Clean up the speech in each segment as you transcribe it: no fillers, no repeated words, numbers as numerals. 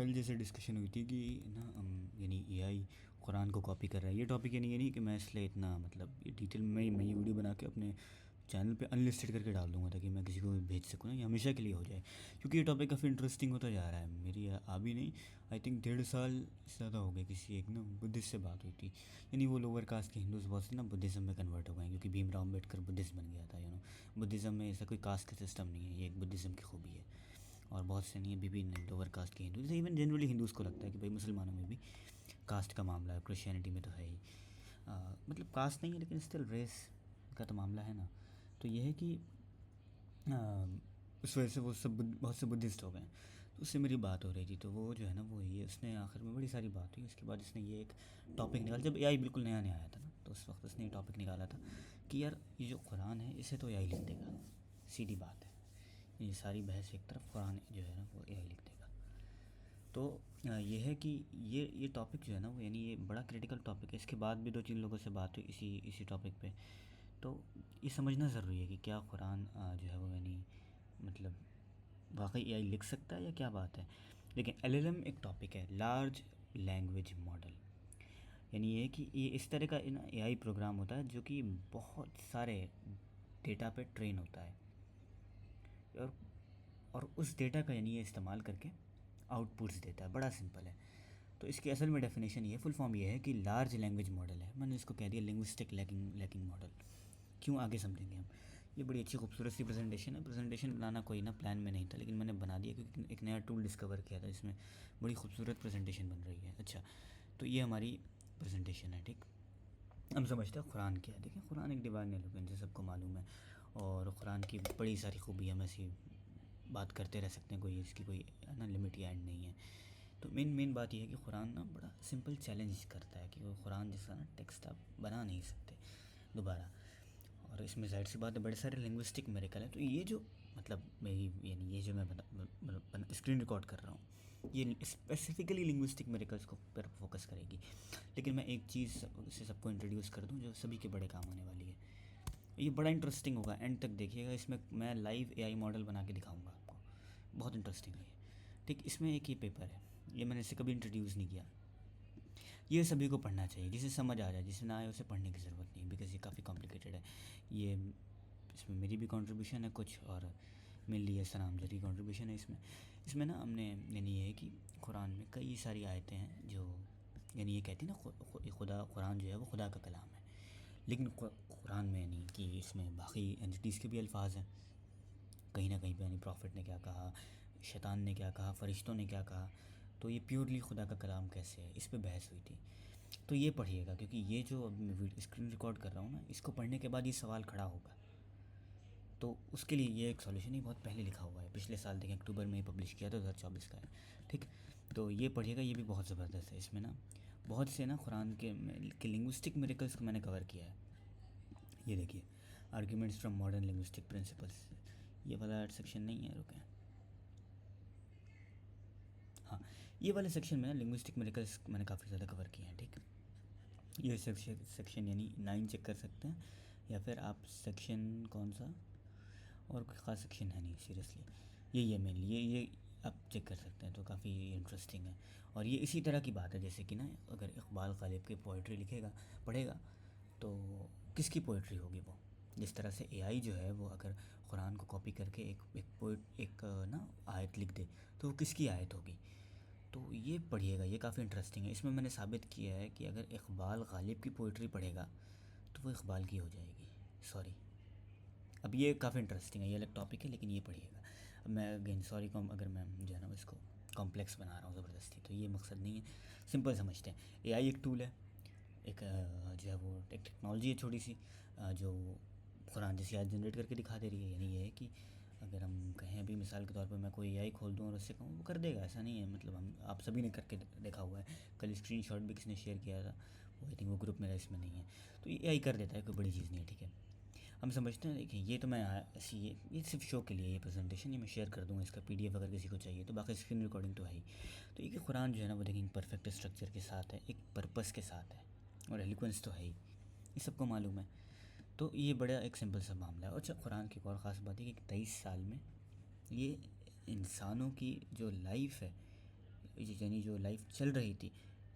कल जैसे डिस्कशन हुई थी कि ना यानी एआई कुरान को कॉपी कर रहा है। ये टॉपिक यानी ये नहीं कि मैं इसलिए इतना मतलब ये डिटेल में मैं ये वीडियो बना के अपने चैनल पे अनलिस्टेड करके डाल दूंगा ताकि मैं किसी को भी भेज सकूँ ना, ये हमेशा के लिए हो जाए। क्योंकि ये टॉपिक काफ़ी इंटरेस्टिंग होता जा रहा है। मेरी आ भी नहीं, आई थिंक 1.5 साल से ज़्यादा हो गए किसी एक ना बुद्धिस्ट से बात हुई थी। यानी वो लोअर कास्ट के हिंदूज बहुत से ना बुद्धिज़्म में कन्वर्ट हो गए हैं, क्योंकि भीमराव अम्बेडकर बुद्धिस्ट बन गया था। बुद्धिज़्म में ऐसा कोई कास्ट का सिस्टम नहीं है, ये एक बुद्धिज़्म की खूबी है। और बहुत से नहीं, विभिन्न लोअर कास्ट के हिंदू, जैसे इवन जनरली हिंदूज़ को लगता है कि भाई मुसलमानों में भी कास्ट का मामला है, क्रिश्चियनिटी में तो है ही। मतलब कास्ट नहीं है लेकिन स्टिल रेस का तो मामला है ना। तो ये है कि उस वजह से वो सब बहुत से बुद्धिस्ट हो गए। तो उससे मेरी बात हो रही थी, तो वो जो है ना वो ये उसने आखिर में बड़ी सारी बात हुई। उसके बाद इसने ये एक टॉपिक निकाला, जब एआई बिल्कुल नया नया आया था ना, तो उस वक्त उसने ये टॉपिक निकाला था कि यार ये जो कुरान है इसे तो एआई लिख देगा, सीधी बात है। ये सारी बहस एक तरफ, कुरान जो है ना वो एआई लिख देगा। तो ये है कि ये टॉपिक जो है ना वो यानी ये बड़ा क्रिटिकल टॉपिक है। इसके बाद भी 2-3 लोगों से बात हुई इसी इसी टॉपिक पे। तो ये समझना ज़रूरी है कि क्या कुरान जो है वो यानी मतलब वाकई एआई लिख सकता है या क्या बात है। लेकिन एलएलएम एक टॉपिक है, लार्ज लैंग्वेज मॉडल। यानी ये कि ये इस तरह का ना एआई प्रोग्राम होता है जो कि बहुत सारे डेटा पे ट्रेन होता है, और उस डेटा का यानी ये इस्तेमाल करके आउटपुट्स देता है। बड़ा सिंपल है। तो इसकी असल में डेफिनेशन ये फुल फॉर्म ये है कि लार्ज लैंग्वेज मॉडल है, मैंने इसको कह दिया लिंग्विस्टिक लैकिंग मॉडल। क्यों, आगे समझेंगे हम। ये बड़ी अच्छी खूबसूरत सी प्रेजेंटेशन है। प्रेजेंटेशन बनाना कोई ना प्लान में नहीं था, लेकिन मैंने बना दिया क्योंकि एक नया टूल डिस्कवर किया था, इसमें बड़ी खूबसूरत प्रेजेंटेशन बन रही है। अच्छा, तो ये हमारी प्रेजेंटेशन है, ठीक। हम समझते हैं कुरान क्या है। देखिए, कुरान एक डिवाइन एलोक्वेंस है, सबको मालूम है। और कुरान की बड़ी सारी खूबियाँ, हम ऐसी बात करते रह सकते हैं, कोई इसकी कोई ना लिमिट या एंड नहीं है। तो मेन बात यह है कि कुरान ना बड़ा सिंपल चैलेंज करता है कि वो कुरान जैसा ना टेक्स्ट आप बना नहीं सकते दोबारा। और इसमें ज़ाहिर सी बात है बड़े सारे लिंग्विस्टिक मेरेकल है। तो ये जो मतलब मेरी यानी ये जो मैं स्क्रीन रिकॉर्ड कर रहा हूँ, ये स्पेसिफिकली लिंग्विस्टिक मेरेकल्स को पर फोकस करेगी। लेकिन मैं एक चीज़ से सबको इंट्रोड्यूस कर दूँ जो सभी के बड़े काम होने वाली है। ये बड़ा इंटरेस्टिंग होगा, एंड तक देखिएगा। इसमें मैं लाइव एआई मॉडल बना के दिखाऊंगा आपको, बहुत इंटरेस्टिंग है ये, ठीक। इसमें एक ही पेपर है, ये मैंने इसे कभी इंट्रोड्यूस नहीं किया। ये सभी को पढ़ना चाहिए, जिसे समझ आ जाए, जिसे ना आए उसे पढ़ने की ज़रूरत नहीं, बिकॉज़ ये काफ़ी कॉम्प्लिकेटेड है। ये इसमें मेरी भी कंट्रीब्यूशन है कुछ, और मेनली ये सलाम जरी कंट्रीब्यूशन है इसमें। इसमें ना हमने यानी ये है कि कुरान में कई सारी आयतें हैं जो यानी ये कहती है ना खुदा, कुरान जो है वो खुदा का कलाम है। लेकिन कुरान में यानी कि इसमें बाकी एंटिटीज़ के भी अल्फाज हैं कहीं ना कहीं पे, यानी प्रॉफिट ने क्या कहा, शैतान ने क्या कहा, फ़रिश्तों ने क्या कहा। तो ये प्योरली खुदा का कलाम कैसे है, इस पे बहस हुई थी। तो ये पढ़िएगा, क्योंकि ये जो अब मैं स्क्रीन रिकॉर्ड कर रहा हूँ ना, इसको पढ़ने के बाद ये सवाल खड़ा होगा। तो उसके लिए ये एक सॉल्यूशन ही बहुत पहले लिखा हुआ है, पिछले साल देखें अक्टूबर में ही पब्लिश किया था, 2024 का है, ठीक। तो ये पढ़िएगा, ये भी बहुत ज़बरदस्त है। इसमें ना बहुत से ना कुरान के लिंग्विस्टिक मिरेकल्स को मैंने कवर किया है। ये देखिए, arguments from modern linguistic principles, ये वाला सेक्शन नहीं है, रुकें। हाँ, ये वाले सेक्शन में ना लिंग्विस्टिक मिरेकल्स मैंने काफ़ी ज़्यादा कवर किए हैं, ठीक। ये सेक्शन यानी 9 चेक कर सकते हैं, या फिर आप सेक्शन कौन सा, और कोई ख़ास सेक्शन है नहीं सीरियसली, यही है मेनली, ये आप चेक कर सकते हैं। तो काफ़ी इंटरेस्टिंग है। और ये इसी तरह की बात है जैसे कि ना अगर इकबाल ग़ालिब की पोइट्री लिखेगा पढ़ेगा, तो किसकी पोइट्री होगी वो। जिस तरह से एआई जो है वो अगर कुरान को कॉपी करके एक ना आयत लिख दे, तो वो किसकी आयत होगी। तो ये पढ़िएगा, ये काफ़ी इंटरेस्टिंग है। इसमें मैंने साबित किया है कि अगर इकबाल ग़ालिब की पोइट्री पढ़ेगा तो वो इकबाल की हो जाएगी। सॉरी, अब ये काफ़ी इंटरेस्टिंग है, ये अलग टॉपिक है, लेकिन ये पढ़िएगा। अब मैं अगेन सॉरी कॉम अगर मैं जो है ना इसको कॉम्प्लेक्स बना रहा हूँ ज़बरदस्ती, तो ये मकसद नहीं है, सिंपल समझते हैं। एआई एक टूल है, एक जो है वो एक टेक्नोलॉजी है छोटी सी, जो कुरान जैसी आयत जनरेट करके दिखा दे रही है। यानी ये है कि अगर हम कहें अभी मिसाल के तौर पर मैं कोई एआई खोल दूँ और उससे कहूँ, वो कर देगा, ऐसा नहीं है। मतलब हम आप सभी ने करके देखा हुआ है। कल स्क्रीनशॉट भी किसी ने शेयर किया था, वो आई थिंक वो ग्रुप मेरा इसमें नहीं है। तो ये एआई कर देता है, कोई बड़ी चीज़ नहीं है, ठीक है। हम समझते हैं। देखिए, ये तो मैं ऐसी ये सिर्फ शो के लिए ये प्रेजेंटेशन, ये मैं शेयर कर दूँगा इसका पीडीएफ अगर किसी को चाहिए तो, बाकी स्क्रीन रिकॉर्डिंग तो है ही। तो ये कि कुरान जो है ना वो देखिए परफेक्ट स्ट्रक्चर के साथ है, एक पर्पस के साथ है, और एलिक्वेंस तो है ही, ये सबको मालूम है। तो ये बड़ा एक सिंपल सा मामला है। और अच्छा, कुरान की एक और ख़ास बात है कि 23 साल में ये इंसानों की जो लाइफ है यानी जो लाइफ चल रही थी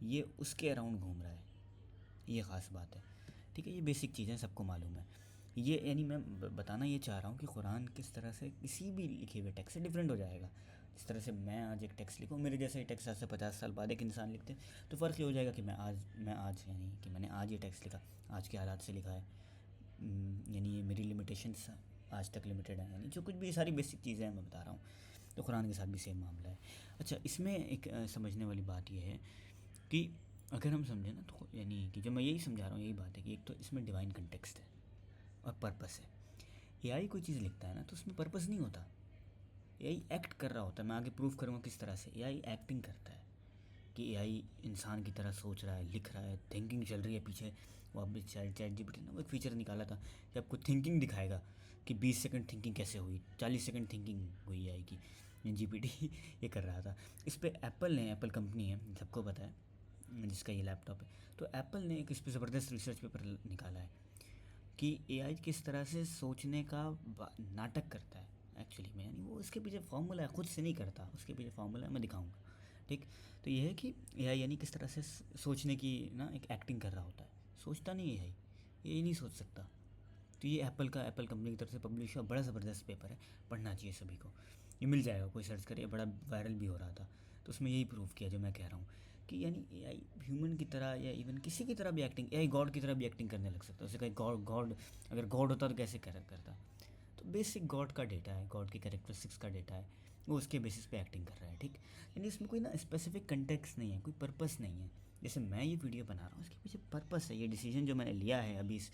ये उसके अराउंड घूम रहा है, ये ख़ास बात है। ठीक है, ये बेसिक चीज़ें सबको मालूम है। ये यानी मैं बताना ये चाह रहा हूँ कि कुरान किस तरह से किसी भी लिखे हुए टेक्स्ट से डिफरेंट हो जाएगा। जिस तरह से मैं आज एक टेक्स्ट लिखूँ, मेरे जैसे ही टेक्स्ट आज से 50 साल बाद एक इंसान लिखते हैं, तो फ़र्क ये हो जाएगा कि मैं आज यानी कि मैंने आज ये टेक्स्ट लिखा, आज के हालात से लिखा है। यानी ये मेरी लिमिटेशंस आज तक लिमिटेड है, यानी जो कुछ भी सारी बेसिक चीज़ें हैं मैं बता रहा हूँ। तो कुरान के साथ भी सेम मामला है। अच्छा, इसमें एक समझने वाली बात यह है कि अगर हम समझें ना, तो यानी कि जो मैं यही समझा रहा हूँ यही बात है कि एक तो इसमें डिवाइन कंटेक्स्ट है और पर्पस है। एआई कोई चीज़ लिखता है ना, तो उसमें पर्पस नहीं होता, एआई एक्ट कर रहा होता है। मैं आगे प्रूफ करूँगा किस तरह से एआई एक्टिंग करता है, कि एआई इंसान की तरह सोच रहा है, लिख रहा है, थिंकिंग चल रही है पीछे। वो अभी चैट जीपीटी ने वो एक फ़ीचर निकाला था कि आपको थिंकिंग दिखाएगा कि 20 सेकंड थिंकिंग कैसे हुई, 40 सेकंड थिंकिंग हुई एआई की। जीपीटी ये कर रहा था। इस पर एप्पल कंपनी है, सबको पता है, जिसका ये लैपटॉप है। तो एप्पल ने एक इस पर ज़बरदस्त रिसर्च पेपर निकाला है कि एआई किस तरह से सोचने का नाटक करता है एक्चुअली में। यानी वो उसके पीछे फार्मूला है, खुद से नहीं करता, उसके पीछे फार्मूला है, मैं दिखाऊंगा। ठीक, तो ये है कि एआई यानी किस तरह से सोचने की ना एक एक्टिंग कर रहा होता है। सोचता नहीं है एआई, ये नहीं सोच सकता। तो ये एप्पल कंपनी की तरफ से पब्लिश हुआ बड़ा ज़बरदस्त पेपर है, पढ़ना चाहिए सभी को। ये मिल जाएगा, कोई सर्च करे, बड़ा वायरल भी हो रहा था। तो उसमें यही प्रूव किया जो मैं कह रहा हूँ कि यानी एआई ह्यूमन की तरह या इवन किसी की तरह भी एक्टिंग, एआई गॉड की तरह भी एक्टिंग करने लग सकता है। उसे कहीं गॉड अगर गॉड होता तो कैसे करता। तो बेसिक गॉड का डेटा है, गॉड की कैरेक्टरिस्टिक्स का डेटा है, वो उसके बेसिस पे एक्टिंग कर रहा है। ठीक, यानी इसमें कोई ना स्पेसिफिक कंटेक्स्ट नहीं है, कोई पर्पस नहीं है। जैसे मैं ये वीडियो बना रहा हूँ, इसके पीछे पर्पस है। ये डिसीजन जो मैंने लिया है अभी इस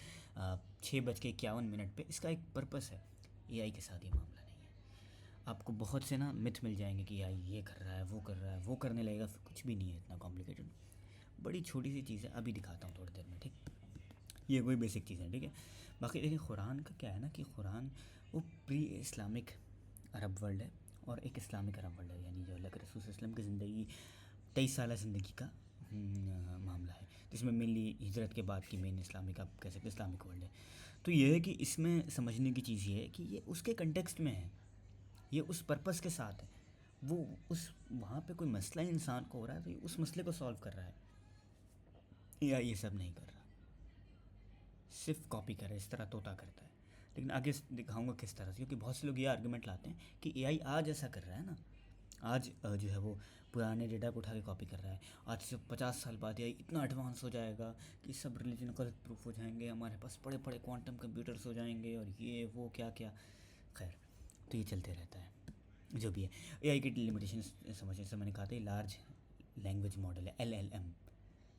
6:51 पे, इसका एक पर्पस है। एआई के साथ ये मामला नहीं है। आपको बहुत से ना मिथ मिल जाएंगे कि एआई ये कर रहा है, वो कर रहा है, वो करने लगेगा, कुछ भी नहीं है इतना कॉम्प्लिकेटेड। बड़ी छोटी सी चीज़ है, अभी दिखाता हूँ थोड़ी देर में। ठीक, ये कोई बेसिक चीज़ है। ठीक है, बाकी देखिए कुरान का क्या है ना कि कुरान वो प्री इस्लामिक अरब वर्ल्ड है और एक इस्लामिक अरब वर्ल्ड है। यानी जो अल्लाह के रसूल सल्लल्लाहु अलैहि वसल्लम की ज़िंदगी 23 साल ज़िंदगी का मामला है, जिसमें मेनली हिजरत के बाद की मेन इस्लामिक, आप कह सकते हैं इस्लामिक वर्ल्ड है। तो ये है कि इसमें समझने की चीज़ ये है कि ये उसके कंटेक्स्ट में है, ये उस पर्पस के साथ है। वो उस वहाँ पे कोई मसला इंसान को हो रहा है तो ये उस मसले को सॉल्व कर रहा है, या ये सब नहीं कर रहा, सिर्फ कॉपी कर रहा है, इस तरह तोता करता है। लेकिन आगे दिखाऊंगा किस तरह से, क्योंकि बहुत से लोग ये आर्गुमेंट लाते हैं कि एआई आज ऐसा कर रहा है ना, आज जो है वो पुराने डेटा को उठा के कॉपी कर रहा है। आज से 50 साल बाद एआई इतना एडवांस हो जाएगा कि सब रिलीजन गलत प्रूफ हो जाएंगे, हमारे पास बड़े बड़े क्वांटम कंप्यूटर्स हो जाएंगे और ये वो क्या क्या। खैर, तो ये चलते रहता है जो भी है। एआई की लिमिटेशन समझने से मैंने कहा था, ये लार्ज लैंग्वेज मॉडल है, LLM।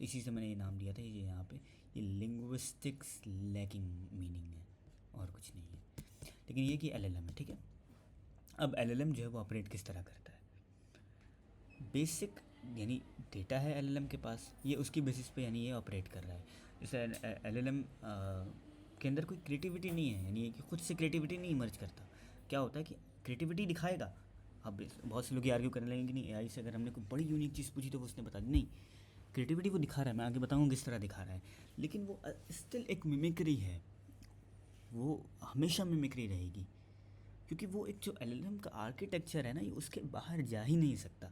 इसी से मैंने ये नाम दिया था। ये यहाँ पे ये लिंग्विस्टिक्स लैकिंग मीनिंग है और कुछ नहीं है, लेकिन ये कि LLM है। ठीक है, अब LLM जो है वो ऑपरेट किस तरह करता है, बेसिक यानी डेटा है LLM के पास, ये उसकी बेसिस पे यानी ये ऑपरेट कर रहा है। जैसे LLM के अंदर कोई क्रिएटिविटी नहीं है, यानी कि खुद से क्रिएटिविटी नहीं इमर्ज करता। क्या होता है कि क्रिएटिविटी दिखाएगा। अब बहुत से लोग ये आर्ग्यू करने लगेंगे कि नहीं, एआई से अगर हमने कोई बड़ी यूनिक चीज़ पूछी तो वो उसने बता दी। नहीं, क्रिएटिविटी वो दिखा रहा है, मैं आगे बताऊँगा किस तरह दिखा रहा है, लेकिन वो स्टिल एक मिमिक्री है, वो हमेशा मिमिक्री रहेगी। क्योंकि वो एक जो LLM का आर्किटेक्चर है ना, ये उसके बाहर जा ही नहीं सकता।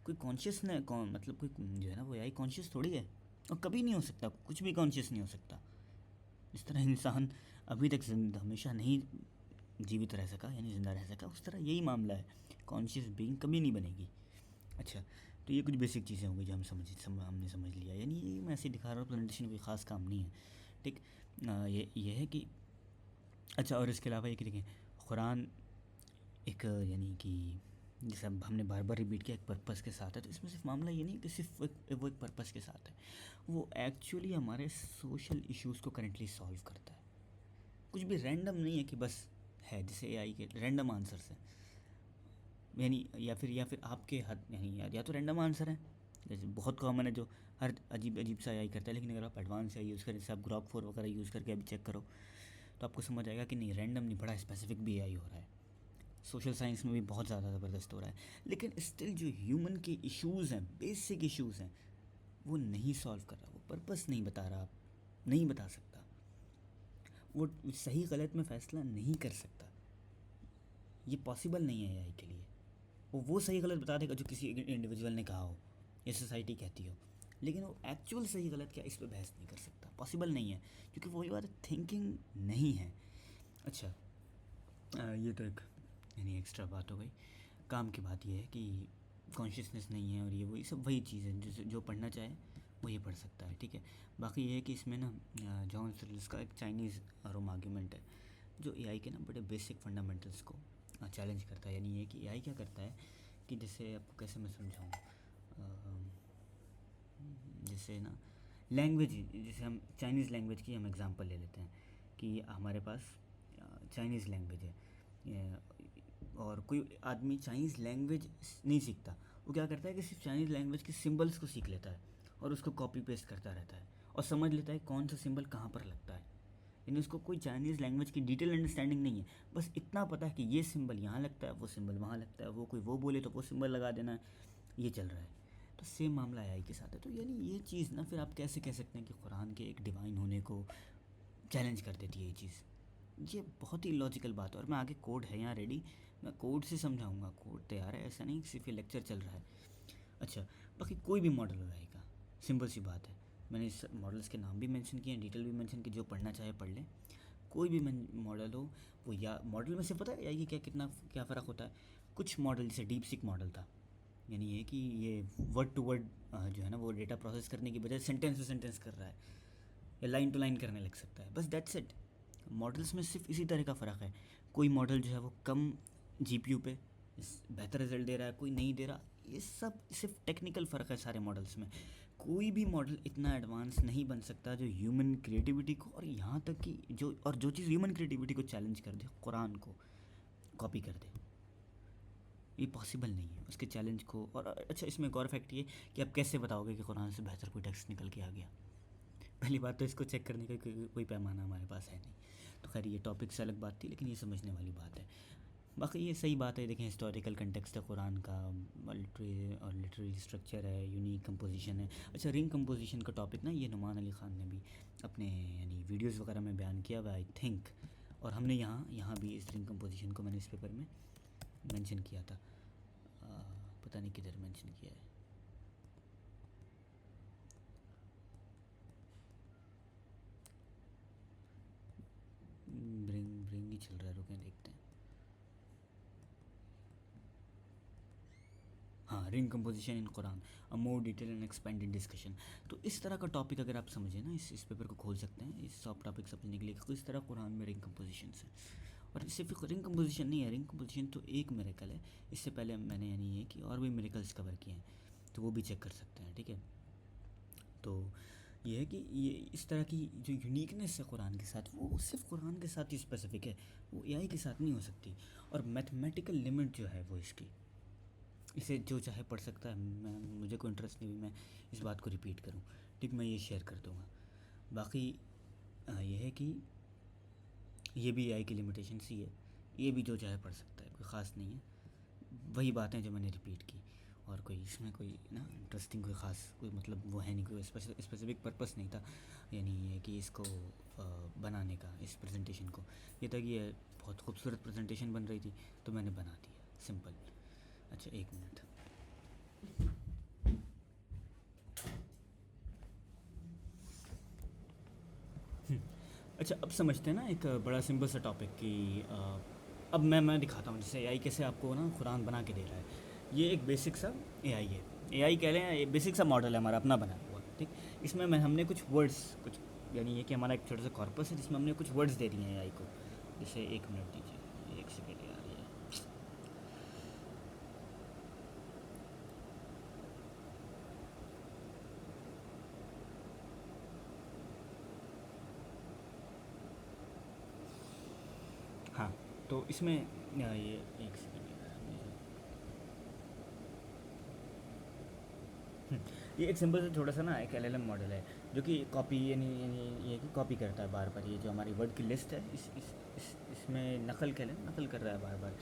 कोई कॉन्शियस न कौन मतलब कोई जो है ना वो एआई कॉन्शियस थोड़ी है, और कभी नहीं हो सकता, कुछ भी कॉन्शियस नहीं हो सकता। जिस तरह इंसान अभी तक हमेशा नहीं जीवित रह सका यानी ज़िंदा रह सका, उस तरह यही मामला है, कॉन्शियस बीइंग कभी नहीं बनेगी। अच्छा, तो ये कुछ बेसिक चीज़ें होंगी जो हमने समझ लिया। यानी ये मैं ऐसे दिखा रहा हूँ, प्रेजेंटेशन कोई ख़ास काम नहीं है। ठीक, ये है कि अच्छा, और इसके अलावा ये कि देखें कुरान एक यानी कि जैसे अब हमने बार बार रिपीट किया, एक पर्पस के साथ है। तो इसमें सिर्फ मामला ये नहीं कि सिर्फ वो एक पर्पस के साथ है, वो एक्चुअली हमारे सोशल इश्यूज़ को करेंटली सॉल्व करता है। कुछ भी रैंडम नहीं है कि बस है, जैसे एआई के रैंडम आंसर्स हैं, यानी या फिर आपके हद यानी या तो रैंडम आंसर है, जैसे बहुत कॉमन है जो हर अजीब अजीब सा एआई करता है। लेकिन अगर आप एडवांस एआई यूज़ करें, जैसे आप ग्रॉक 4 वगैरह यूज़ करके अभी चेक करो, तो आपको समझ आएगा कि नहीं, रैंडम नहीं, बड़ा स्पेसिफिक भी एआई हो रहा है। सोशल साइंस में भी बहुत ज़्यादा ज़बरदस्त हो रहा है। लेकिन स्टिल जो ह्यूमन के इश्यूज़ हैं, बेसिक इश्यूज़ हैं, वो नहीं सॉल्व कर रहा, वो पर्पस नहीं बता रहा, नहीं बता सकता, वो सही गलत में फ़ैसला नहीं कर सकता। ये पॉसिबल नहीं है एआई के लिए। वो सही गलत बता देगा जो किसी इंडिविजुअल ने कहा हो या सोसाइटी कहती हो, लेकिन वो एक्चुअल सही गलत क्या, इस पर बहस नहीं कर सकता, पॉसिबल नहीं है, क्योंकि वही बात थिंकिंग नहीं है। अच्छा, ये तो एक यानी एक्स्ट्रा बात हो गई। काम की बात ये है कि कॉन्शियसनेस नहीं है और ये वही सब वही चीज़ है, जो पढ़ना चाहे वो ये पढ़ सकता है, ठीक है। बाकी ये है कि इसमें ना जॉन सर्लिस का एक चाइनीज़ रोम आर्ग्यूमेंट है जो एआई के ना बड़े बेसिक फंडामेंटल्स को चैलेंज करता है। यानी ये कि एआई क्या करता है कि जैसे आपको कैसे मैं समझाऊँ, जैसे ना लैंग्वेज, जैसे हम चाइनीज़ लैंग्वेज की हम एग्ज़ाम्पल ले लेते हैं कि हमारे पास चाइनीज़ लैंग्वेज है और कोई आदमी चाइनीज़ लैंग्वेज नहीं सीखता, वो क्या करता है कि सिर्फ चाइनीज़ लैंग्वेज के सिंबल्स को सीख लेता है और उसको कॉपी पेस्ट करता रहता है और समझ लेता है कौन सा सिंबल कहाँ पर लगता है। यानी उसको कोई चाइनीज़ लैंग्वेज की डिटेल अंडरस्टैंडिंग नहीं है, बस इतना पता है कि ये सिंबल यहाँ लगता है, वो सिंबल वहाँ लगता है, वो कोई वो बोले तो वो सिंबल लगा देना है, ये चल रहा है। तो सेम मामला एआई के साथ है। तो यानी ये चीज़ ना फिर आप कैसे कह सकते हैं कि कुरान के एक डिवाइन होने को चैलेंज कर देती है ये चीज़। ये बहुत ही लॉजिकल बात है और मैं आगे कोड है यहाँ रेडी, मैं कोड से समझाऊंगा, कोड तैयार है, ऐसा नहीं सिर्फ ये लेक्चर चल रहा है। अच्छा, बाकी कोई भी मॉडल हो रहेगा, सिंपल सी बात है। मैंने इस मॉडल्स के नाम भी मेंशन किए हैं, डिटेल भी मेंशन की, जो पढ़ना चाहे पढ़ ले। कोई भी मॉडल हो वो, या मॉडल में से पता है ये क्या फ़र्क होता है। कुछ मॉडल जैसे डीप सीक मॉडल था, यानी ये कि ये वर्ड टू वर्ड जो है ना वो डेटा प्रोसेस करने की बजाय सेंटेंस टू सेंटेंस कर रहा है या लाइन टू लाइन करने लग सकता है, बस दैट्स इट। मॉडल्स में सिर्फ इसी तरह का फ़र्क है। कोई मॉडल जो है वो कम जीपीयू पे बेहतर रिजल्ट दे रहा है, कोई नहीं दे रहा। ये सब सिर्फ टेक्निकल फ़र्क है सारे मॉडल्स में। कोई भी मॉडल इतना एडवांस नहीं बन सकता जो ह्यूमन क्रिएटिविटी को, और यहाँ तक कि जो चीज़ ह्यूमन क्रिएटिविटी को चैलेंज कर दे, कुरान को कॉपी कर दे। ये पॉसिबल नहीं है उसके चैलेंज को। और अच्छा, इसमें एक और फैक्ट ये कि आप कैसे बताओगे कि कुरान से बेहतर कोई टेक्स्ट निकल के आ गया। पहली बात तो इसको चेक करने का कोई पैमाना हमारे पास है नहीं। तो खैर ये टॉपिक से अलग बात थी, लेकिन ये समझने वाली बात है। बाकी ये सही बात है, देखें हिस्टोरिकल कंटेक्स्ट है कुरान का, लिटरेरी स्ट्रक्चर है, यूनिक कंपोजिशन है। अच्छा, रिंग कंपोजिशन का टॉपिक ना ये नुमान अली ख़ान ने भी अपने यानी वीडियोस वगैरह में बयान किया हुआ आई थिंक, और हमने यहाँ भी इस रिंग कंपोजिशन को मैंने इस पेपर में मेंशन किया था, पता नहीं किधर मेंशन किया है। ब्रिंग ही चल रहा है, रुकें देखते हैं। हाँ, ring composition in Quran, a more detail and expanded discussion. तो इस तरह का टॉपिक अगर आप समझें ना, इस पेपर को खोल सकते हैं इस सब टॉपिक समझने के लिए कि किस तरह कुरान में रिंग कंपोजिशन है। और सिर्फ रिंग कंपोजिशन नहीं है, रिंग कंपोजिशन तो एक मिरेकल है, इससे पहले मैंने यानी ये कि और भी मिरेकल्स कवर किए हैं, तो वो भी चेक कर सकते हैं, ठीक है। तो ये है कि ये इस तरह की जो यूनिकनेस है कुरान के साथ, वो सिर्फ कुरान के साथ ही स्पेसिफिक है, वो एआई के साथ नहीं हो सकती। और मैथमेटिकल लिमिट जो है वो इसकी, इसे जो चाहे पढ़ सकता है। मुझे कोई इंटरेस्ट नहीं भी मैं इस बात को रिपीट करूं, ठीक, मैं ये शेयर कर दूंगा। बाकी ये है कि ये भी एआई की लिमिटेशन ही है, ये भी जो चाहे पढ़ सकता है, कोई ख़ास नहीं है। वही बातें जो मैंने रिपीट की, और कोई इसमें कोई ना इंटरेस्टिंग कोई ख़ास कोई मतलब वो है नहीं, कोई स्पेसिफिक पर्पस नहीं था। यानी ये कि इसको बनाने का, इस प्रेजेंटेशन को, ये था कि ये बहुत खूबसूरत प्रेजेंटेशन बन रही थी तो मैंने बना दिया, सिंपल। अच्छा, एक मिनट। अच्छा, अब समझते हैं ना एक बड़ा सिंपल सा टॉपिक कि अब मैं दिखाता हूँ जैसे एआई कैसे आपको ना कुरान बना के दे रहा है। ये एक बेसिक सा एआई है, एआई कह लें, ये बेसिक सा मॉडल है हमारा अपना बनाया हुआ, ठीक। इसमें हमने कुछ वर्ड्स, कुछ यानी ये कि हमारा एक छोटा सा कॉर्पस है जिसमें हमने कुछ वर्ड्स दे दिए हैं एआई को। जैसे एक मिनट दीजिए, एक सेकेंड यार, ये हाँ। तो इसमें ये एक सेकेंड यार, ये एक सिंपल से छोटा सा ना एक एलएलएम मॉडल है जो कि कॉपी यानी ये कि कॉपी करता है बार बार। ये जो हमारी वर्ड की लिस्ट है इसमें नकल नकल कर रहा है बार बार।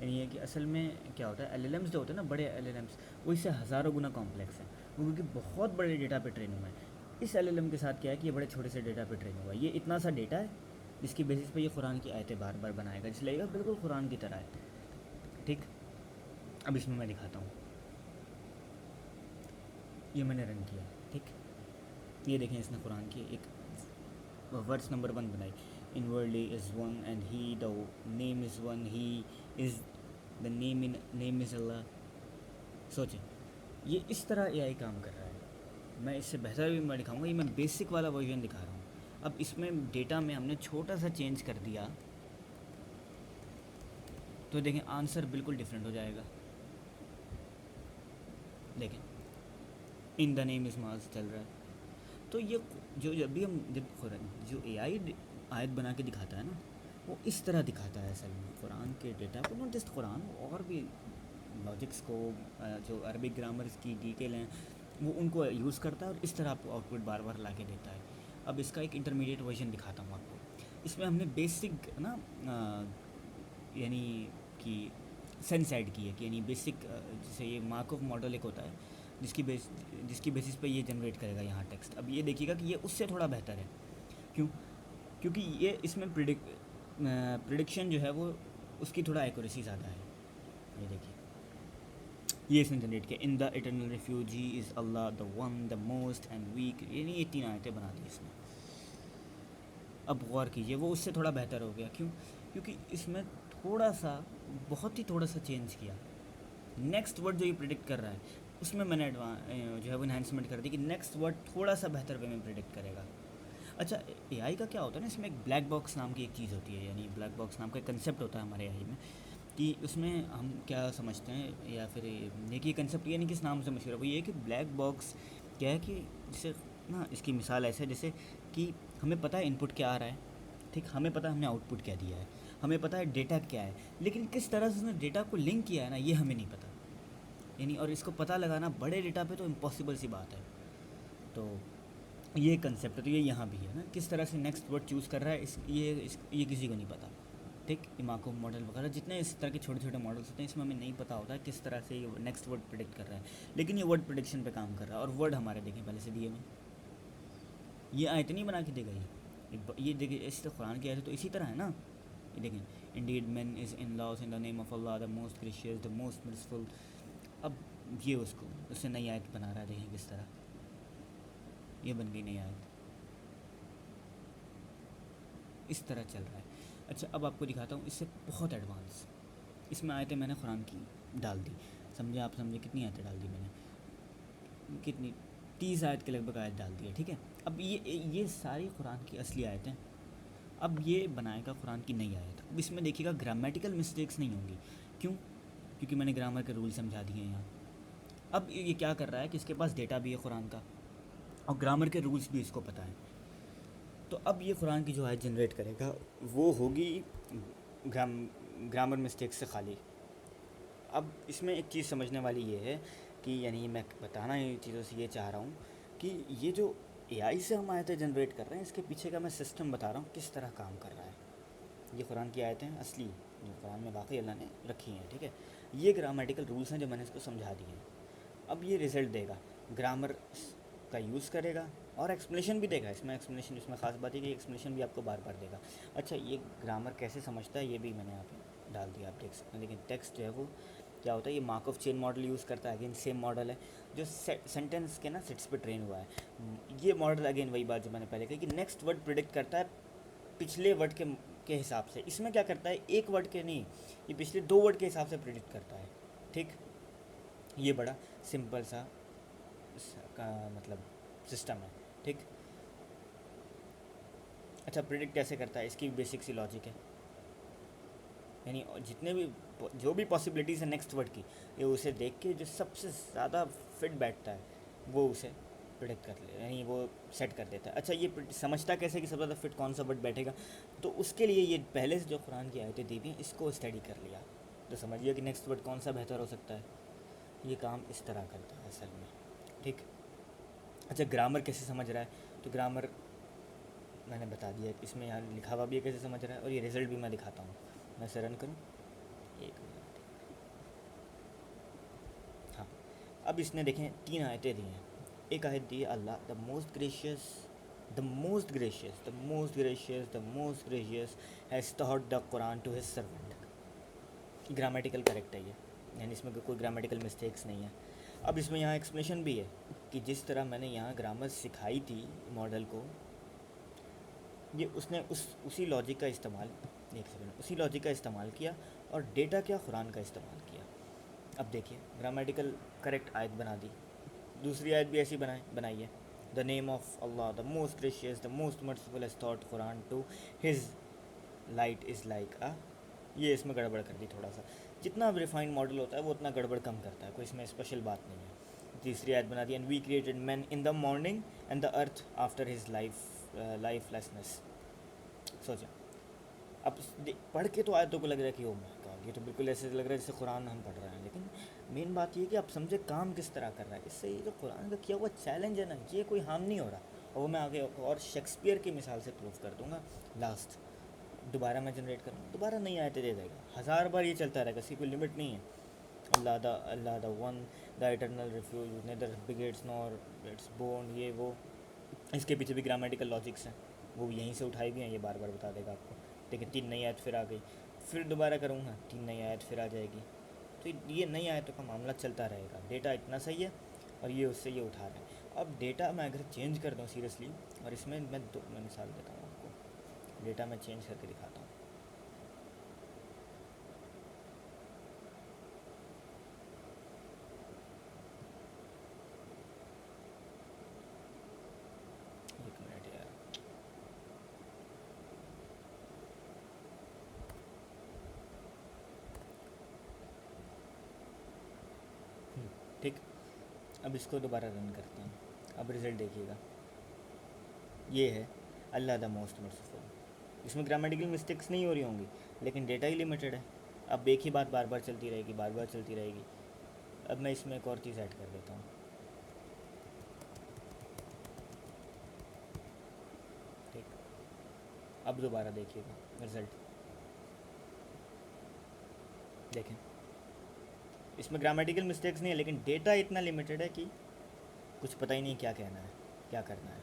यानी ये कि असल में क्या होता है, एलएलएम्स जो होते हैं ना, बड़े एलएलएम्स, वो इससे हज़ारों गुना कॉम्प्लेक्स हैं, वो क्योंकि बहुत बड़े डेटा पे ट्रेन हुआ है। इस एलएलएम के साथ क्या है कि ये बड़े छोटे से डेटा पे ट्रेन हुआ है। ये इतना सा डेटा है जिसकी बेसिस पे ये कुरान की आयतें बार बार बनाएगा, जिस लगेगा बिल्कुल कुरान की तरह है, ठीक। अब इसमें मैं दिखाता हूँ, ये मैंने रन किया, ठीक। ये देखें इसने कुरान की एक वर्ड्स नंबर 1 बनाई, inwardly is one and he the name is one, he is the name is Allah. सोचें, ये इस तरह एआई काम कर रहा है। मैं इससे बेहतर भी मैं दिखाऊंगा, ये मैं बेसिक वाला वर्जन दिखा रहा हूँ। अब इसमें डेटा में हमने छोटा सा चेंज कर दिया तो देखें आंसर बिल्कुल डिफरेंट हो जाएगा। देखें इन द नेम इज़ माज चल रहा है। तो ये जो जब भी हम जब जो एआई आयत बना के दिखाता है ना, वो इस तरह दिखाता है असल में कुरान के डेटा को, नॉट जस्ट कुरान, और भी लॉजिक्स को, जो अरबिक ग्रामर्स की डिटेल हैं वो उनको यूज़ करता है और इस तरह आपको आउटपुट बार बार ला के देता है। अब इसका एक इंटरमीडिएट वर्जन दिखाता हूँ आपको। इसमें हमने बेसिक ना यानी कि सेंस ऐड की है कि यानी बेसिक, जैसे ये मार्कऑफ मॉडल एक होता है जिसकी बेसिस पे ये जनरेट करेगा यहाँ टेक्स्ट। अब ये देखिएगा कि ये उससे थोड़ा बेहतर है। क्यों? क्योंकि ये इसमें प्रिडिक्शन जो है वो उसकी थोड़ा एक्यूरेसी ज़्यादा है। ये देखिए, ये इसने जनरेट किया, in the eternal refugee is Allah the one the most and weak, यानी ये 3 आयतें बना दी इसने। अब गौर कीजिए, वो उससे थोड़ा बेहतर हो गया। क्यों? क्योंकि इसमें थोड़ा सा, बहुत ही थोड़ा सा चेंज किया। नेक्स्ट वर्ड जो ये प्रिडिक्ट कर रहा है उसमें मैंने जो है वो इन्हांसमेंट कर दी कि नेक्स्ट वर्ड थोड़ा सा बेहतर वे में प्रिडिक्ट करेगा। अच्छा, एआई का क्या होता है ना, इसमें एक ब्लैक बॉक्स नाम की एक चीज़ होती है, यानी ब्लैक बॉक्स नाम का एक कंसेप्ट होता है हमारे एआई में, कि उसमें हम क्या समझते हैं, या फिर देखिए कंसेप्ट ये नहीं किस नाम से मशहूर है, वो ये है कि ब्लैक बॉक्स क्या है कि जैसे ना, इसकी मिसाल ऐसे है जैसे कि हमें पता है इनपुट क्या आ रहा है, ठीक, हमें पता है हमने आउटपुट क्या दिया है, हमें पता है डेटा क्या है, लेकिन किस तरह से उसने डेटा को लिंक किया है ना, ये हमें नहीं पता। यानी और इसको पता लगाना बड़े डेटा पे तो इम्पॉसिबल सी बात है। तो ये कंसेप्ट है, तो ये यहाँ भी है ना, किस तरह से नेक्स्ट वर्ड चूज़ कर रहा है, ये किसी को नहीं पता, ठीक। इमाको मॉडल वगैरह जितने इस तरह के छोटे छोटे मॉडल्स होते हैं, इसमें हमें नहीं पता होता है किस तरह से ये नेक्स्ट वर्ड प्रिडिक्ट कर रहा है, लेकिन ये वर्ड प्रिडिक्शन पे काम कर रहा है। और वर्ड हमारे देखें पहले से दिए में, ये आयत नहीं बना के देगा ये देखिए, इस तो कुरान की आयत तो इसी तरह है ना। ये देखें, indeed man is in loss in the name of Allah the most gracious the most merciful. अब ये उससे नई आयत बना रहा है, देखें किस तरह ये बन गई नई आयत, इस तरह चल रहा है। अच्छा, अब आपको दिखाता हूँ इससे बहुत एडवांस। इसमें आयतें मैंने कुरान की डाल दी, समझे आप, समझे कितनी आयतें डाल दी मैंने, कितनी 30 आयत के लगभग आयत डाल दी है, ठीक है। अब ये सारी कुरान की असली आयतें, अब ये बनाएगा कुरान की नई आयत। अब इसमें देखिएगा ग्रामेटिकल मिस्टेक्स नहीं होंगी। क्यों? क्योंकि मैंने ग्रामर के रूल समझा दिए हैं यहाँ। अब ये क्या कर रहा है कि इसके पास डेटा भी है कुरान का और ग्रामर के रूल्स भी इसको पता है। तो अब ये कुरान की जो आयत जनरेट करेगा वो होगी ग्रामर मिस्टेक्स से खाली। अब इसमें एक चीज़ समझने वाली ये है कि यानी मैं बताना इन चीज़ों से ये चाह रहा हूँ कि ये जो एआई से हम आयतें जनरेट कर रहे हैं, इसके पीछे का मैं सिस्टम बता रहा हूँ किस तरह काम कर रहा है। ये कुरान की आयतें हैं असली, जो कुरान में वाकई अल्लाह ने रखी हैं, ठीक है। ये ग्रामेटिकल रूल्स हैं जो मैंने इसको समझा दिए हैं। अब ये रिज़ल्ट देगा, ग्रामर का यूज़ करेगा और एक्सप्लेनेशन भी देगा। इसमें एक्सप्लेनेशन, इसमें ख़ास बात है कि एक्सप्लेनेशन भी आपको बार बार देगा। अच्छा, ये ग्रामर कैसे समझता है ये भी मैंने यहाँ पे डाल दिया, आप देख सकते हैं। लेकिन टेक्स्ट जो है वो क्या होता है, ये mark of chain model use करता है। अगेन सेम मॉडल है जो सेंटेंस के ना सेट्स पे ट्रेन हुआ है। ये मॉडल अगेन वही बात जो मैंने पहले कही कि नेक्स्ट वर्ड प्रिडिक्ट करता है पिछले वर्ड के हिसाब से। इसमें क्या करता है, एक वर्ड के नहीं, ये पिछले 2 वर्ड के हिसाब से प्रिडिक्ट करता है, ठीक। ये बड़ा सिंपल सा का मतलब सिस्टम है, ठीक। अच्छा, प्रिडिक्ट कैसे करता है, इसकी बेसिक सी लॉजिक है। यानी जितने भी जो भी पॉसिबिलिटीज़ है नेक्स्ट वर्ड की, ये उसे देख के जो सबसे ज़्यादा फिट बैठता है वो उसे प्रिडिक्ट कर ले, यानी वो सेट कर देता है। अच्छा, ये समझता कैसे कि सबसे ज़्यादा फिट कौन सा वर्ड बैठेगा, तो उसके लिए ये पहले से जो कुरान की आयतें दी हुई हैं इसको स्टडी कर लिया, तो समझिए कि नेक्स्ट वर्ड कौन सा बेहतर हो सकता है। ये काम इस तरह करता है असल में, ठीक। अच्छा, ग्रामर कैसे समझ रहा है, तो ग्रामर मैंने बता दिया, इसमें यहाँ लिखा हुआ भी है कैसे समझ रहा है, और ये रिज़ल्ट भी मैं दिखाता हूँ। मैं इसे रन करूँ, एक मिनट। हाँ, अब इसने देखें 3 आयतें दी हैं। एक आयत दी है Allah the most gracious the most gracious the most gracious the most gracious has taught the Quran to his servant. Grammatical correct है ये, यानी इसमें कोई ग्रामेटिकल मिस्टेक्स नहीं है। अब इसमें यहाँ एक्सप्लेनेशन भी है कि जिस तरह मैंने यहाँ ग्रामर सिखाई थी मॉडल को, ये उसने उसी लॉजिक का इस्तेमाल, एक सेकंड, उसी लॉजिक का इस्तेमाल किया और डेटा क्या, कुरान का इस्तेमाल किया। अब देखिए ग्रामेटिकल करेक्ट आयत बना दी, दूसरी आयत भी ऐसी बनाई है, the name of Allah the most gracious the most merciful has taught Quran to his light is like a, ये इसमें गड़बड़ कर दी थोड़ा सा। जितना रिफाइंड मॉडल होता है वो उतना गड़बड़ कम करता है, कोई इसमें स्पेशल बात नहीं है। तीसरी आयत बना दी, and we created man in the morning and the earth after his lifelessness. सोचा, अब पढ़ के तो आयतों को लग रहा है कि ओ माय गॉड, ये तो बिल्कुल ऐसे लग रहा है जैसे कुरान हम पढ़ रहे हैं, लेकिन मेन बात ये कि आप समझे काम किस तरह कर रहा है। इससे ये जो कुरान का किया हुआ चैलेंज है ना, ये कोई हार्म नहीं हो रहा, और वो मैं आगे और शेक्सपियर की मिसाल से प्रूव कर दूंगा। लास्ट दोबारा मैं जनरेट करूँगा, दोबारा नई आयतें दे देगा, 1000 बार ये चलता रहेगा, इसकी कोई लिमिट नहीं है। Allah the one the eternal refuge neither begets nor it's born, ये वो, इसके पीछे भी ग्रामेटिकल लॉजिक्स हैं, वो भी यहीं से उठाई भी हैं, ये बार बार बता देगा आपको। देखिए 3 नई आयत फिर आ गई, फिर दोबारा करूँगा 3 नई आयत फिर आ जाएगी, तो ये नई आयतों का मामला चलता रहेगा। डेटा इतना सही है और ये उससे ये उठा रहे हैं। अब डेटा मैं अगर चेंज कर दूँ सीरियसली, और इसमें मैं मिसाल देता हूँ आपको, डेटा मैं चेंज करके दिखाता हूँ। एक मिनट यार, ठीक, अब इसको दोबारा रन करते हैं। अब रिज़ल्ट देखिएगा, ये है अल्लाह द मोस्ट मर्सीफुल। इसमें ग्रामेटिकल मिस्टेक्स नहीं हो रही होंगी, लेकिन डेटा ही लिमिटेड है। अब एक ही बात बार बार चलती रहेगी, बार बार चलती रहेगी। अब मैं इसमें एक और चीज़ ऐड कर देता हूँ, ठीक, अब दोबारा देखिएगा रिज़ल्ट, देखें इसमें ग्रामेटिकल मिस्टेक्स नहीं है, लेकिन डेटा इतना लिमिटेड है कि कुछ पता ही नहीं क्या कहना है, क्या करना है।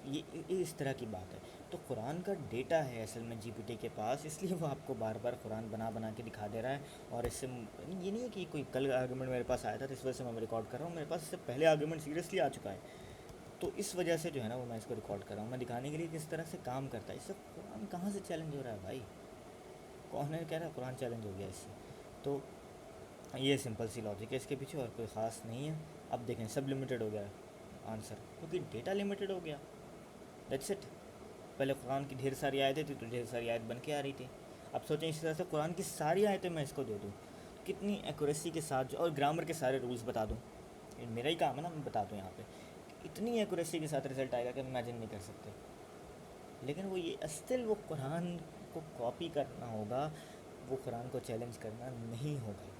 ये इस तरह की बात है। तो कुरान का डेटा है असल में जीपीटी के पास, इसलिए वो आपको बार बार कुरान बना बना के दिखा दे रहा है। और इससे ये नहीं है कि कोई कल आर्गूमेंट मेरे पास आया था तो इस वजह से मैं रिकॉर्ड कर रहा हूँ, मेरे पास इससे पहले आर्गूमेंट सीरियसली आ चुका है, तो इस वजह से जो है ना वो मैं इसको रिकॉर्ड कर रहा हूँ, मैं दिखाने के लिए किस तरह से काम करता है। इससे कुरान कहाँ से चैलेंज हो रहा है भाई, कौन है कह रहा है कुरान चैलेंज हो गया इससे। तो ये सिंपल सी लॉजिक है इसके पीछे, और कोई ख़ास नहीं है। अब देखें सब लिमिटेड हो गया आंसर, क्योंकि डेटा लिमिटेड हो गया, दैट्स इट। पहले कुरान की ढेर सारी आयतें थी तो ढेर सारी आयत बन के आ रही थी। अब सोचें इसी तरह से कुरान की सारी आयतें मैं इसको दे दूँ, कितनी एक्यूरेसी के साथ, और ग्रामर के सारे रूल्स बता दूँ, मेरा ही काम है ना, मैं बता दूँ यहाँ पे, इतनी एक्यूरेसी के साथ रिजल्ट आएगा कि इमेजिन नहीं कर सकते। लेकिन वो ये स्टिल वो कुरान को कॉपी करना होगा, वो कुरान को चैलेंज करना नहीं होगा।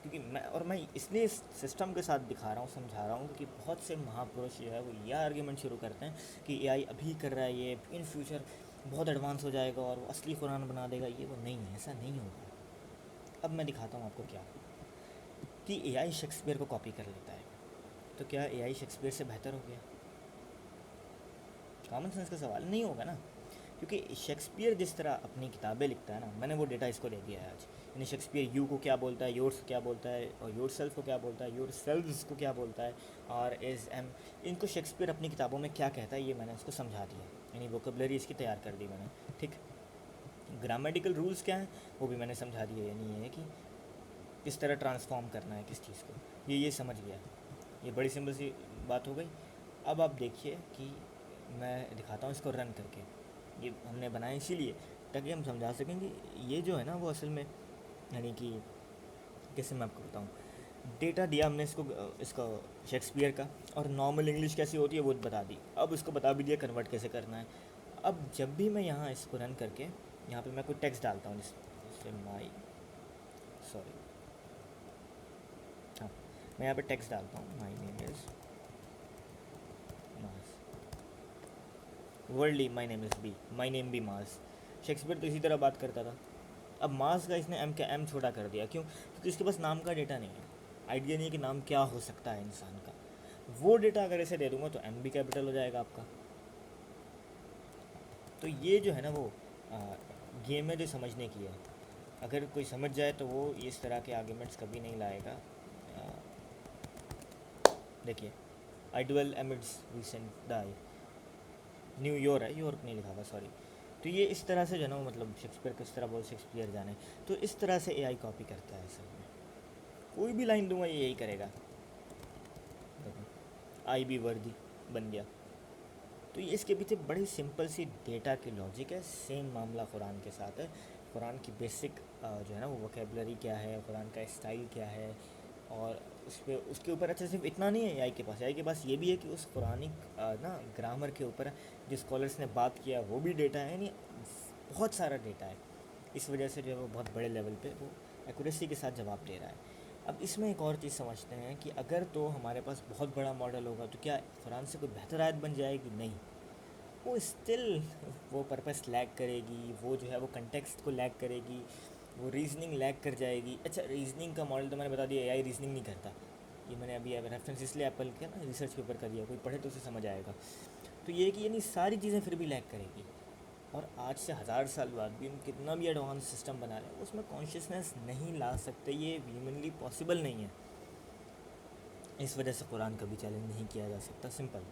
क्योंकि मैं इसलिए इस सिस्टम के साथ दिखा रहा हूँ, समझा रहा हूँ, क्योंकि बहुत से महापुरुष जो है वो यह आर्ग्यूमेंट शुरू करते हैं कि एआई अभी कर रहा है, ये इन फ्यूचर बहुत एडवांस हो जाएगा और वो असली कुरान बना देगा। ये वो नहीं है, ऐसा नहीं होगा। अब मैं दिखाता हूँ आपको क्या, कि एआई शेक्सपियर को कॉपी कर लेता है, तो क्या एआई शेक्सपियर से बेहतर हो गया? कॉमन सेंस का सवाल नहीं होगा ना, क्योंकि शेक्सपियर जिस तरह अपनी किताबें लिखता है ना, मैंने वो डेटा इसको दे दिया है आज। यानी शेक्सपियर यू को क्या बोलता है, योर्स क्या बोलता है, और योर सेल्फ को क्या बोलता है, योर सेल्व्स को क्या बोलता है, और इज़ एम, इनको शेक्सपियर अपनी किताबों में क्या कहता है ये मैंने उसको समझा दिया, यानी वोकेबलरी इसकी तैयार कर दी मैंने, ठीक। ग्रामेटिकल रूल्स क्या हैं वो भी मैंने समझा दिए, यानी ये है कि किस तरह ट्रांसफॉर्म करना है किस चीज़ को, ये समझ गया। ये बड़ी सिंपल सी बात हो गई। अब आप देखिए कि मैं दिखाता हूँ इसको रन करके, ये हमने बनाया इसीलिए ताकि हम समझा सकें कि ये जो है ना वो असल में, यानी कि कैसे मैं आपको बताऊँ, डेटा दिया हमने इसको शेक्सपियर का, और नॉर्मल इंग्लिश कैसी होती है वो बता दी। अब इसको बता भी दिया कन्वर्ट कैसे करना है। अब जब भी मैं यहाँ इसको रन करके यहाँ पे मैं कोई टेक्स्ट डालता हूँ, जैसे सॉरी, हाँ, मैं यहाँ पे टेक्स्ट डालता हूँ, my name is mass, worldly my name is B, my name B mass. Shakespeare तो इसी तरह बात करता था। अब मास का इसने एम छोटा कर दिया, क्यों? क्योंकि इसके पास नाम का डेटा नहीं है, आइडिया नहीं है कि नाम क्या हो सकता है इंसान का। वो डेटा अगर इसे दे दूंगा तो एम भी कैपिटल हो जाएगा आपका। तो ये जो है ना वो गेम है जो समझने की है। अगर कोई समझ जाए तो वो इस तरह के आर्ग्यूमेंट्स कभी नहीं लाएगा। देखिए, I dual amidst recent die, New York है, यॉर्क नहीं लिखा हुआ, सॉरी। तो ये इस तरह से जो है ना, मतलब शेक्सपियर किस तरह बोल, शेक्सपियर जाने, तो इस तरह से एआई कॉपी करता है असल में। कोई भी लाइन दूंगा ये यही करेगा। देखो, आई बी वर्दी बन गया। तो ये इसके पीछे बड़ी सिंपल सी डेटा की लॉजिक है। सेम मामला कुरान के साथ है। कुरान की बेसिक जो है ना वो वोकेबलरी क्या है, कुरान का स्टाइल क्या है, और उस पर उसके ऊपर अच्छा सिर्फ इतना नहीं है आई के पास ये भी है कि उस कुरानिक ना ग्रामर के ऊपर जो स्कॉलर्स ने बात किया वो भी डेटा है, यानी बहुत सारा डेटा है। इस वजह से जो है वो बहुत बड़े लेवल पे वो एक्यूरेसी के साथ जवाब दे रहा है। अब इसमें एक और चीज़ समझते हैं कि अगर तो हमारे पास बहुत बड़ा मॉडल होगा तो क्या कुरान से कोई बेहतर आयत बन जाएगी? नहीं, वो स्टिल वो पर्पस लैग करेगी, वो जो है वो कंटेक्स्ट को लैग करेगी, वो रीजनिंग लैग कर जाएगी। अच्छा, रीजनिंग का मॉडल तो मैंने बता दिया, एआई रीजनिंग नहीं करता। ये मैंने अभी रेफरेंस इसलिए एप्पल के ना रिसर्च पेपर का दिया, कोई पढ़े तो उसे समझ आएगा। तो ये कि यानी सारी चीज़ें फिर भी लैग करेगी। और आज से 1000 साल बाद भी हम कितना भी एडवांस सिस्टम बना रहे हैं उसमें कॉन्शियसनेस नहीं ला सकते, ये ह्यूमनली पॉसिबल नहीं है। इस वजह से कुरान कभी चैलेंज नहीं किया जा सकता, सिंपल।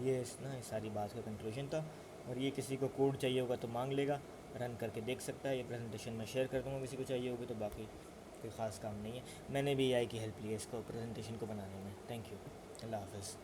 ये ना इस सारी बात का कंक्लूजन था। और ये किसी को कोड चाहिए होगा तो मांग लेगा, रन करके देख सकता है। ये प्रेजेंटेशन मैं शेयर कर दूँगा किसी को चाहिए होगी तो, बाकी कोई ख़ास काम नहीं है। मैंने भी एआई की हेल्प ली है इसको प्रेजेंटेशन को बनाने में। थैंक यू, अल्लाह हाफ़िज़।